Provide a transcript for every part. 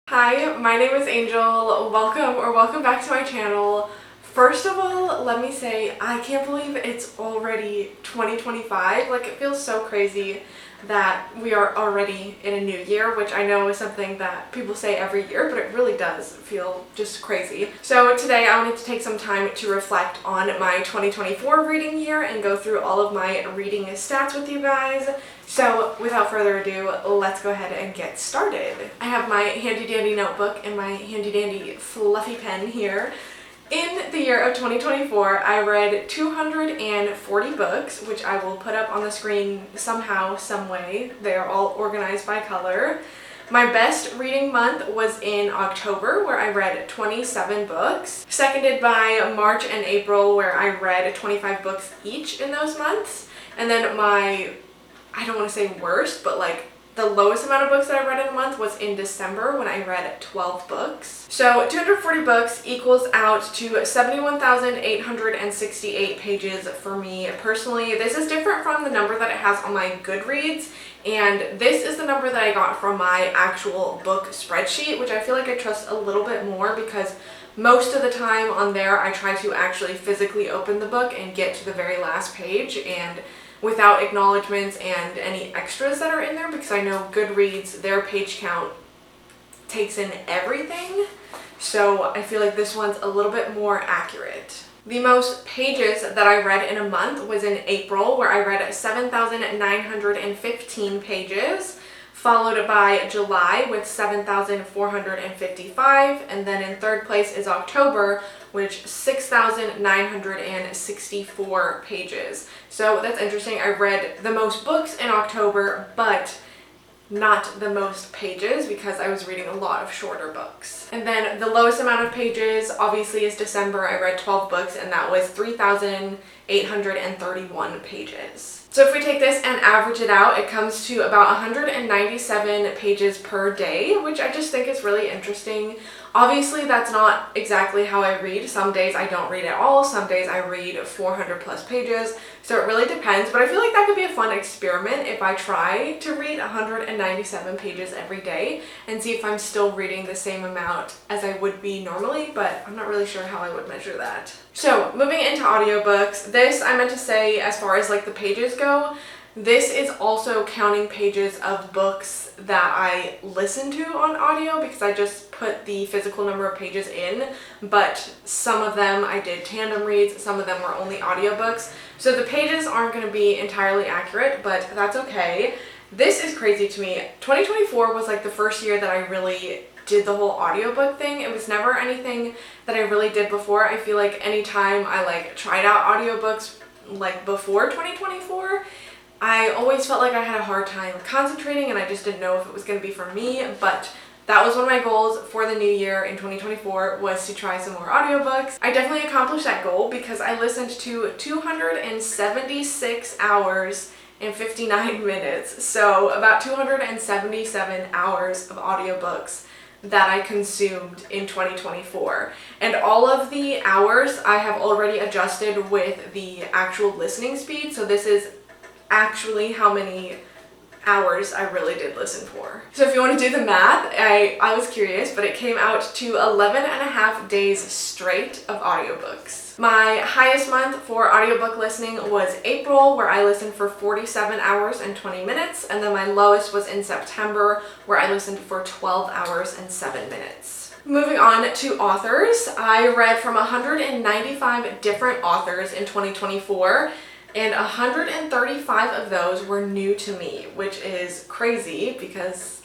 Hi, my name is Angel. Welcome back to my channel. First of all, let me say I can't believe it's already 2025. Like, it feels so crazy that we are already in a new year, which I know is something that people say every year, but it really does feel just crazy. So today I wanted to take some time to reflect on my 2024 reading year and go through all of my reading stats with you guys. So without further ado, let's go ahead and get started. I have my handy dandy notebook and my handy dandy fluffy pen here. In the year of 2024, I read 240 books, which I will put up on the screen somehow, some way. They are all organized by color. My best reading month was in October, where I read 27 books, seconded by March and April, where I read 25 books each in those months. And then I don't want to say worst, but like the lowest amount of books that I read in a month was in December when I read 12 books. So 240 books equals out to 71,868 pages for me personally. This is different from the number that it has on my Goodreads, and this is the number that I got from my actual book spreadsheet, which I feel like I trust a little bit more because most of the time on there I try to actually physically open the book and get to the very last page, and without acknowledgements and any extras that are in there, because I know Goodreads, their page count takes in everything. So I feel like this one's a little bit more accurate. The most pages that I read in a month was in April, where I read 7,915 pages, followed by July with 7,455, and then in third place is October, which 6,964 pages. So that's interesting. I read the most books in October, but not the most pages because I was reading a lot of shorter books. And then the lowest amount of pages obviously is December. I read 12 books and that was 3,831 pages. So if we take this and average it out, it comes to about 197 pages per day, which I just think is really interesting. Obviously, that's not exactly how I read. Some days I don't read at all. Some days I read 400 plus pages. So it really depends, but I feel like that could be a fun experiment if I try to read 197 pages every day and see if I'm still reading the same amount as I would be normally, but I'm not really sure how I would measure that. So moving into audiobooks, this I meant to say as far as like the pages go, this is also counting pages of books that I listen to on audio because I just put the physical number of pages in, but some of them I did tandem reads, some of them were only audiobooks. So the pages aren't going to be entirely accurate, but that's okay. This is crazy to me. 2024 was like the first year that I really did the whole audiobook thing. It was never anything that I really did before. I feel like anytime I like tried out audiobooks like before 2024, I always felt like I had a hard time concentrating and I just didn't know if it was going to be for me, but that was one of my goals for the new year in 2024 was to try some more audiobooks. I definitely accomplished that goal because I listened to 276 hours and 59 minutes, so about 277 hours of audiobooks that I consumed in 2024. And all of the hours I have already adjusted with the actual listening speed, so this is actually how many hours I really did listen for. So if you want to do the math, I was curious, but it came out to 11 and a half days straight of audiobooks. My highest month for audiobook listening was April, where I listened for 47 hours and 20 minutes, and then my lowest was in September, where I listened for 12 hours and 7 minutes. Moving on to authors, I read from 195 different authors in 2024, and 135 of those were new to me, which is crazy because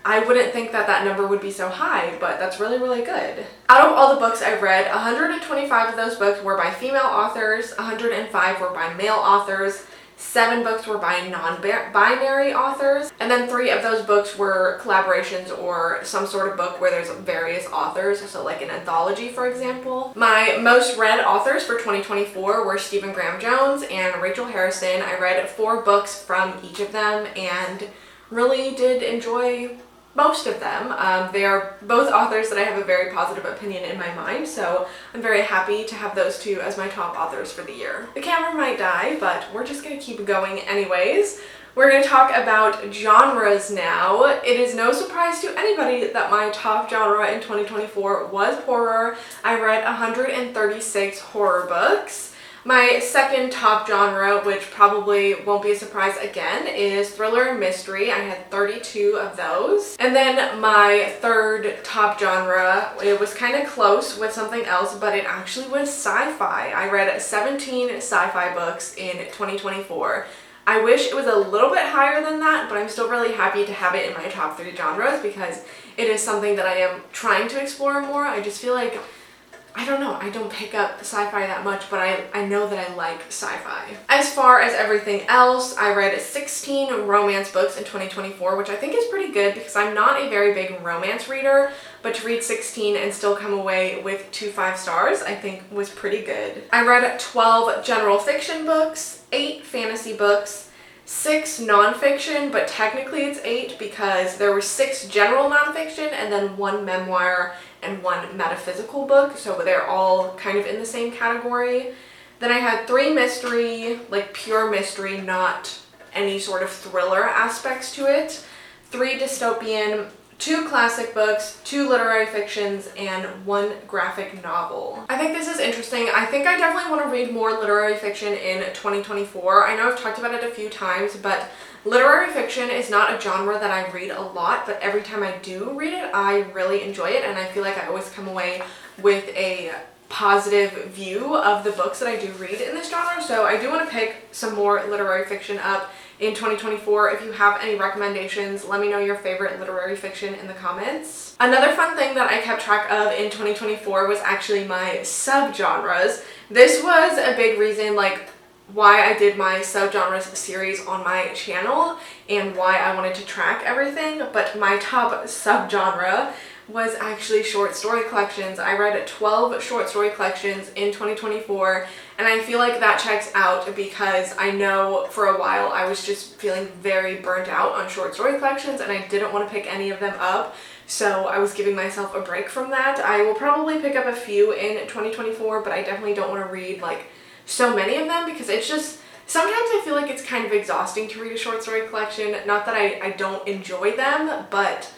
I wouldn't think that that number would be so high, but that's really, really good. Out of all the books I read, 125 of those books were by female authors, 105 were by male authors, 7 books were by non-binary authors, and then 3 of those books were collaborations or some sort of book where there's various authors, so like an anthology, for example. My most read authors for 2024 were Stephen Graham Jones and Rachel Harrison. I read 4 books from each of them and really did enjoy most of them. They are both authors that I have a very positive opinion in my mind, so I'm very happy to have those 2 as my top authors for the year. The camera might die, but we're just gonna keep going anyways. We're going to talk about genres now. It is no surprise to anybody that my top genre in 2024 was horror. I read 136 horror books. My second top genre, which probably won't be a surprise again, is thriller and mystery. I had 32 of those. And then my third top genre, it was kind of close with something else, but it actually was sci-fi. I read 17 sci-fi books in 2024. I wish it was a little bit higher than that, but I'm still really happy to have it in my top 3 genres because it is something that I am trying to explore more. I just feel like, I don't know, I don't pick up sci-fi that much, but I know that I like sci-fi. As far as everything else, I read 16 romance books in 2024, which I think is pretty good because I'm not a very big romance reader, but to read 16 and still come away with 2 5-stars, I think was pretty good. I read 12 general fiction books, 8 fantasy books, 6 nonfiction, but technically it's 8 because there were 6 general nonfiction and then 1 memoir and 1 metaphysical book, so they're all kind of in the same category. Then I had 3 mystery, like pure mystery, not any sort of thriller aspects to it, 3 dystopian, 2 classic books, 2 literary fictions, and 1 graphic novel. I think this is interesting. I think I definitely want to read more literary fiction in 2024. I know I've talked about it a few times, but literary fiction is not a genre that I read a lot, but every time I do read it, I really enjoy it, and I feel like I always come away with a positive view of the books that I do read in this genre, so I do want to pick some more literary fiction up in 2024. If you have any recommendations, let me know your favorite literary fiction in the comments. Another fun thing that I kept track of in 2024 was actually my subgenres. This was a big reason, like, why I did my subgenres series on my channel and why I wanted to track everything, but my top subgenre was actually short story collections. I read 12 short story collections in 2024, and I feel like that checks out because I know for a while I was just feeling very burnt out on short story collections and I didn't want to pick any of them up, so I was giving myself a break from that. I will probably pick up a few in 2024, but I definitely don't want to read like so many of them because it's just, sometimes I feel like it's kind of exhausting to read a short story collection. Not that I don't enjoy them, but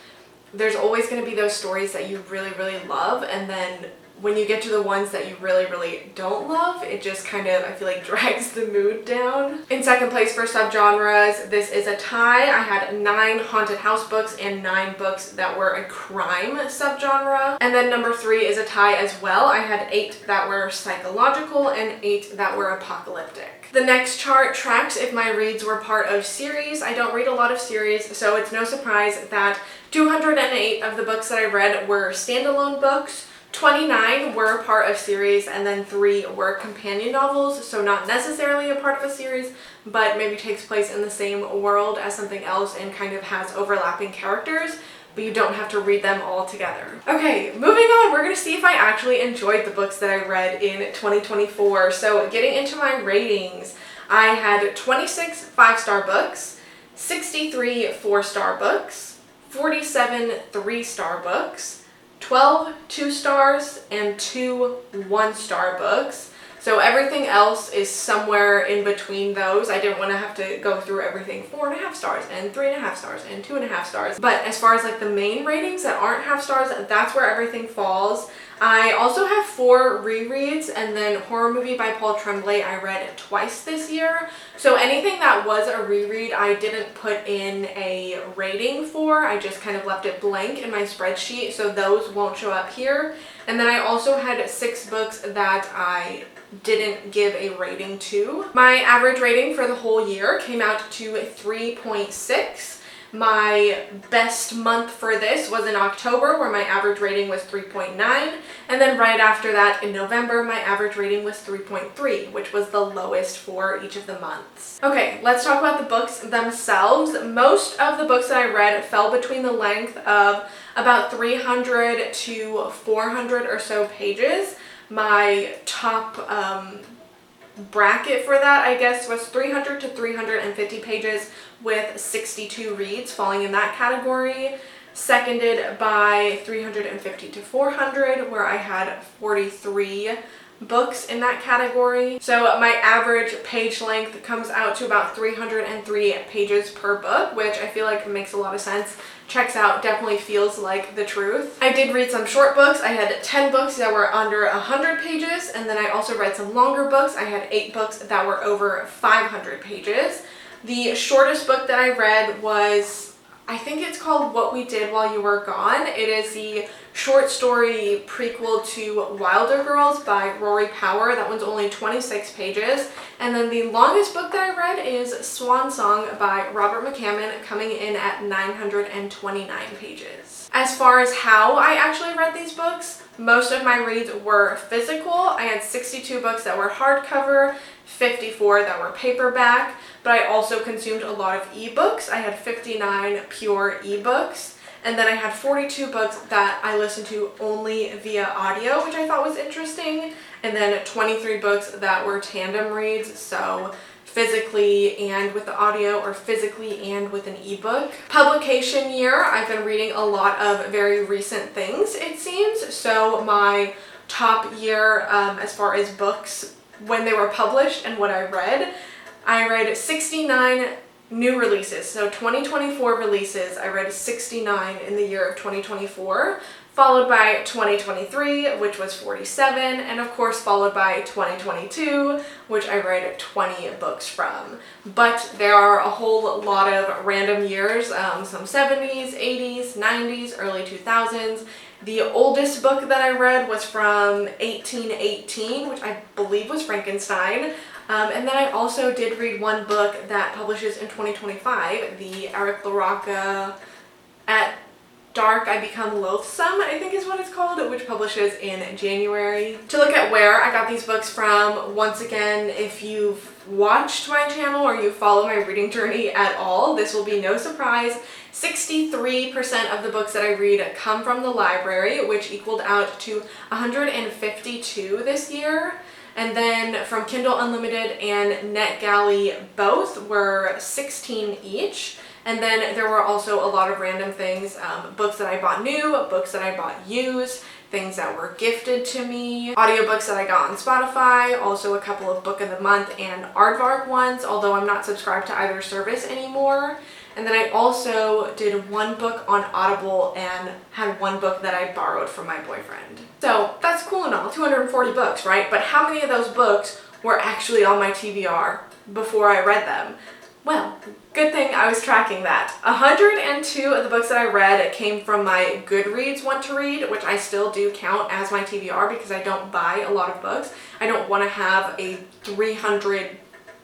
there's always going to be those stories that you really, really love, and then when you get to the ones that you really, really don't love, it just kind of, I feel like, drags the mood down. In second place for subgenres, this is a tie. I had 9 haunted house books and 9 books that were a crime subgenre. And then number 3 is a tie as well. I had 8 that were psychological and 8 that were apocalyptic. The next chart tracks if my reads were part of series. I don't read a lot of series, so it's no surprise that 208 of the books that I read were standalone books, 29 were part of series, and then 3 were companion novels, so not necessarily a part of a series, but maybe takes place in the same world as something else and kind of has overlapping characters, but you don't have to read them all together. Okay, moving on, we're gonna see if I actually enjoyed the books that I read in 2024. So getting into my ratings, I had 26 5-star books, 63 4-star books, 47 3-star books, 12 2-stars, and 2 1-star books. So everything else is somewhere in between those. I didn't want to have to go through everything 4.5 stars and 3.5 stars and 2.5 stars. But as far as like the main ratings that aren't half stars, that's where everything falls. I also have 4 rereads, and then Horror Movie by Paul Tremblay I read twice this year. So anything that was a reread I didn't put in a rating for. I just kind of left it blank in my spreadsheet, so those won't show up here. And then I also had 6 books that I didn't give a rating to. My average rating for the whole year came out to 3.6. My best month for this was in October, where my average rating was 3.9, and then right after that in November my average rating was 3.3, which was the lowest for each of the months. Okay, let's talk about the books themselves. Most of the books that I read fell between the length of about 300 to 400 or so pages. My top bracket for that, I guess, was 300 to 350 pages with 62 reads falling in that category. Seconded by 350 to 400, where I had 43 books in that category. So my average page length comes out to about 303 pages per book, which I feel like makes a lot of sense. Checks out, definitely feels like the truth. I did read some short books. I had 10 books that were under 100 pages, and then I also read some longer books. I had 8 books that were over 500 pages. The shortest book that I read was, I think it's called What We Did While You Were Gone. It is the short story prequel to Wilder Girls by Rory Power. That one's only 26 pages. And then the longest book that I read is Swan Song by Robert McCammon, coming in at 929 pages. As far as how I actually read these books, most of my reads were physical. I had 62 books that were hardcover, 54 that were paperback, but I also consumed a lot of ebooks. I had 59 pure ebooks. And then I had 42 books that I listened to only via audio, which I thought was interesting. And then 23 books that were tandem reads, so physically and with the audio or physically and with an ebook. Publication year, I've been reading a lot of very recent things, it seems. So my top year as far as books when they were published and what I read 69 new releases. So 2024 releases, I read 69 in the year of 2024, followed by 2023, which was 47, and of course followed by 2022, which I read 20 books from. But there are a whole lot of random years, some 70s, 80s, 90s, early 2000s. The oldest book that I read was from 1818, which I believe was Frankenstein. And then I also did read one book that publishes in 2025, the Eric LaRocca At Dark I Become Loathsome, I think is what it's called, which publishes in January. To look at where I got these books from, once again, if you've watched my channel or you follow my reading journey at all, this will be no surprise. 63% of the books that I read come from the library, which equaled out to 152 this year. And then from Kindle Unlimited and NetGalley, both were 16 each. And then there were also a lot of random things, books that I bought new, books that I bought used, things that were gifted to me, audiobooks that I got on Spotify, also a couple of Book of the Month and Aardvark ones, although I'm not subscribed to either service anymore. And then I also did one book on Audible and had one book that I borrowed from my boyfriend. So that's cool and all, 240 books, right? But how many of those books were actually on my TBR before I read them? Well, good thing I was tracking that. 102 of the books that I read came from my Goodreads Want to Read, which I still do count as my TBR because I don't buy a lot of books. I don't want to have a 300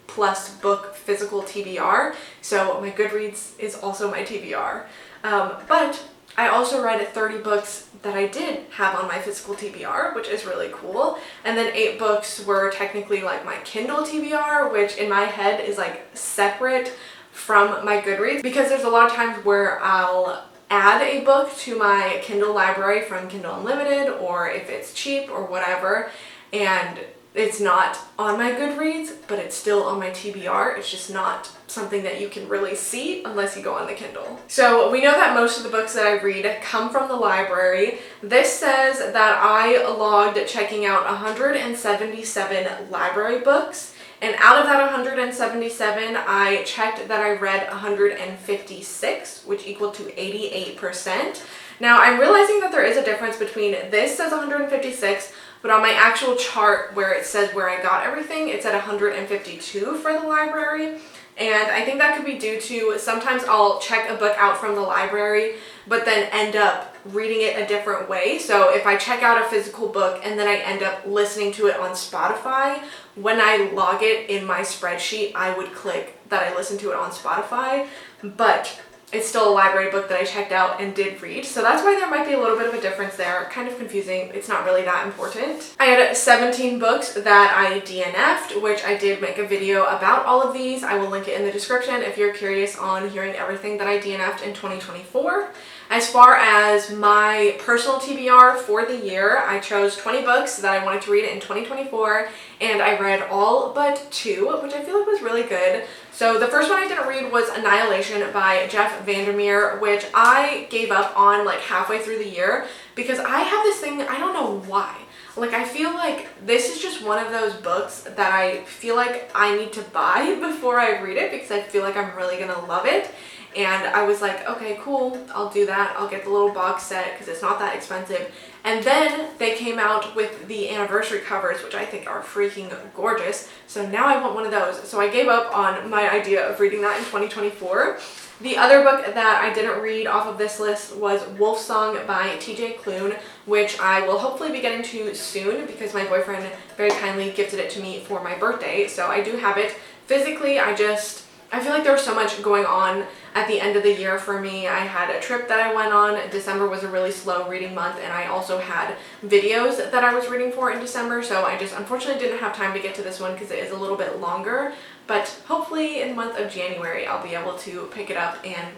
plus book physical TBR, so my Goodreads is also my TBR. But I also read 30 books that I did have on my physical TBR, which is really cool. And then 8 books were technically like my Kindle TBR, which in my head is like separate from my Goodreads, because there's a lot of times where I'll add a book to my Kindle library from Kindle Unlimited, or if it's cheap or whatever, and it's not on my Goodreads, but it's still on my TBR. It's just not something that you can really see unless you go on the Kindle. So we know that most of the books that I read come from the library. This says that I logged checking out 177 library books, and out of that 177, I checked that I read 156, which equaled to 88%. Now I'm realizing that there is a difference between this says 156, but on my actual chart where it says where I got everything, it's at 152 for the library. And I think that could be due to sometimes I'll check a book out from the library, but then end up reading it a different way. So if I check out a physical book and then I end up listening to it on Spotify, when I log it in my spreadsheet, I would click that I listened to it on Spotify, but it's still a library book that I checked out and did read. So that's why there might be a little bit of a difference there. Kind of confusing. It's not really that important. I had 17 books that I DNF'd, which I did make a video about all of these. I will link it in the description if you're curious on hearing everything that I DNF'd in 2024. As far as my personal TBR for the year, I chose 20 books that I wanted to read in 2024, and I read all but 2, which I feel like was really good. So the first one I didn't read was Annihilation by Jeff Vandermeer, which I gave up on like halfway through the year because I have this thing, I don't know why. Like, I feel like this is just one of those books that I feel like I need to buy before I read it because I feel like I'm really gonna love it. And I was like, okay, cool, I'll do that. I'll get the little box set because it's not that expensive. And then they came out with the anniversary covers, which I think are freaking gorgeous. So now I want one of those. So I gave up on my idea of reading that in 2024. The other book that I didn't read off of this list was Wolfsong by TJ Klune, which I will hopefully be getting to soon because my boyfriend very kindly gifted it to me for my birthday. So I do have it. Physically, I feel like there was so much going on at the end of the year for me. I had a trip that I went on. December was a really slow reading month, and I also had videos that I was reading for in December, so I just unfortunately didn't have time to get to this one because it is a little bit longer, but hopefully in the month of January I'll be able to pick it up and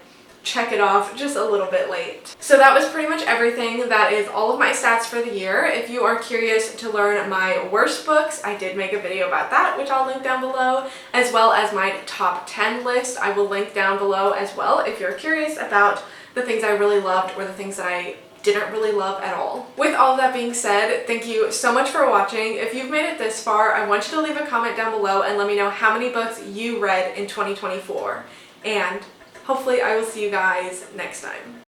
check it off just a little bit late. So that was pretty much everything. That is all of my stats for the year. If you are curious to learn my worst books, I did make a video about that, which I'll link down below, as well as my top 10 list. I will link down below as well if you're curious about the things I really loved or the things that I didn't really love at all. With all of that being said, thank you so much for watching. If you've made it this far, I want you to leave a comment down below and let me know how many books you read in 2024. And hopefully I will see you guys next time.